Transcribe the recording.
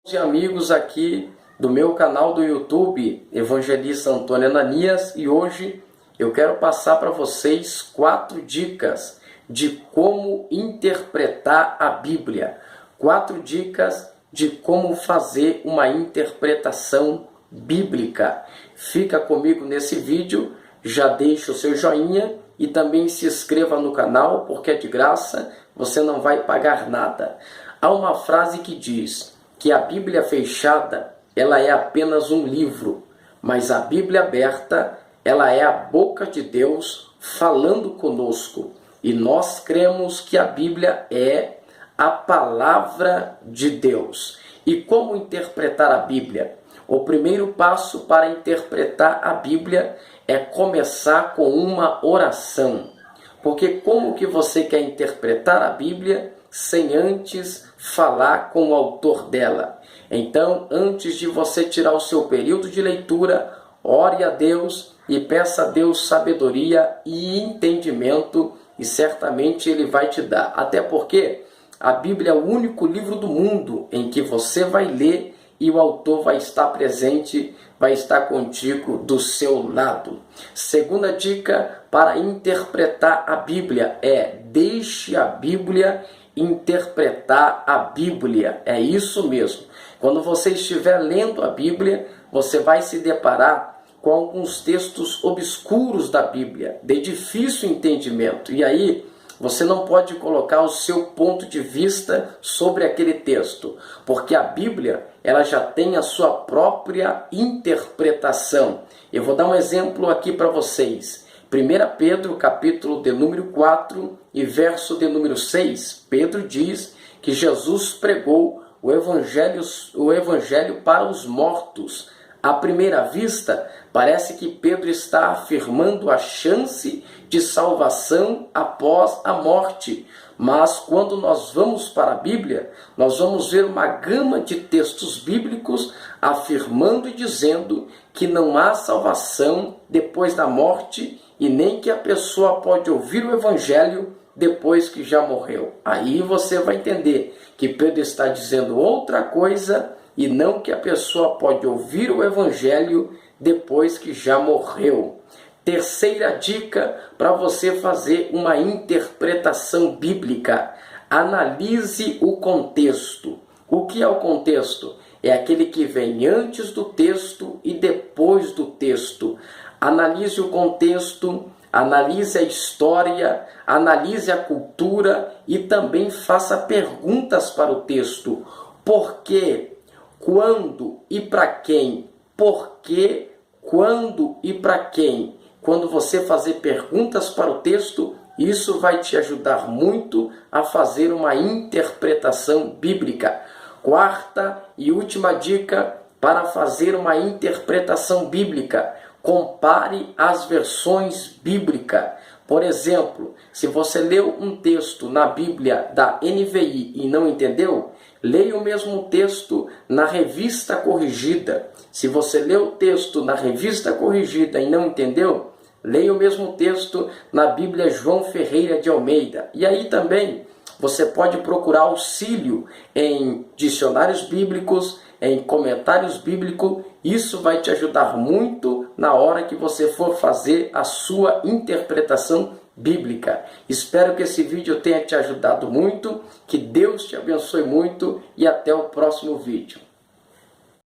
E amigos aqui do meu canal do YouTube, Evangelista Antônio Ananias, e hoje eu quero passar para vocês 4 dicas de como interpretar a Bíblia. 4 dicas de como fazer uma interpretação bíblica. Fica comigo nesse vídeo, já deixa o seu joinha e também se inscreva no canal, porque é de graça, você não vai pagar nada. Há uma frase que diz que a Bíblia fechada, ela é apenas um livro, mas a Bíblia aberta, ela é a boca de Deus falando conosco. E nós cremos que a Bíblia é a palavra de Deus. E como interpretar a Bíblia? O primeiro passo para interpretar a Bíblia é começar com uma oração. Porque como que você quer interpretar a Bíblia sem antes falar com o autor dela? Então, antes de você tirar o seu período de leitura, ore a Deus e peça a Deus sabedoria e entendimento, e certamente Ele vai te dar. Até porque a Bíblia é o único livro do mundo em que você vai ler e o autor vai estar presente, vai estar contigo do seu lado. Segunda dica para interpretar a Bíblia é: deixe a Bíblia interpretar a Bíblia. É isso mesmo. Quando você estiver lendo a Bíblia, você vai se deparar com alguns textos obscuros da Bíblia, de difícil entendimento. E aí, você não pode colocar o seu ponto de vista sobre aquele texto, porque a Bíblia, ela já tem a sua própria interpretação. Eu vou dar um exemplo aqui para vocês. 1 Pedro, capítulo de número 4 e verso de número 6, Pedro diz que Jesus pregou o evangelho para os mortos. À primeira vista, parece que Pedro está afirmando a chance de salvação após a morte. Mas quando nós vamos para a Bíblia, nós vamos ver uma gama de textos bíblicos afirmando e dizendo que não há salvação depois da morte e nem que a pessoa pode ouvir o Evangelho depois que já morreu. Aí você vai entender que Pedro está dizendo outra coisa e não que a pessoa pode ouvir o Evangelho depois que já morreu. Terceira dica para você fazer uma interpretação bíblica: analise o contexto. O que é o contexto? É aquele que vem antes do texto e depois do texto. Analise o contexto, analise a história, analise a cultura e também faça perguntas para o texto. Por quê? Quando e para quem? Por quê? Quando e para quem? Quando você fazer perguntas para o texto, isso vai te ajudar muito a fazer uma interpretação bíblica. Quarta e última dica para fazer uma interpretação bíblica: compare as versões bíblicas. Por exemplo, se você leu um texto na Bíblia da NVI e não entendeu, leia o mesmo texto na Revista Corrigida. Se você leu o texto na Revista Corrigida e não entendeu, leia o mesmo texto na Bíblia João Ferreira de Almeida. E aí também você pode procurar auxílio em dicionários bíblicos, em comentários bíblicos. Isso vai te ajudar muito na hora que você for fazer a sua interpretação bíblica. Espero que esse vídeo tenha te ajudado muito, que Deus te abençoe muito e até o próximo vídeo.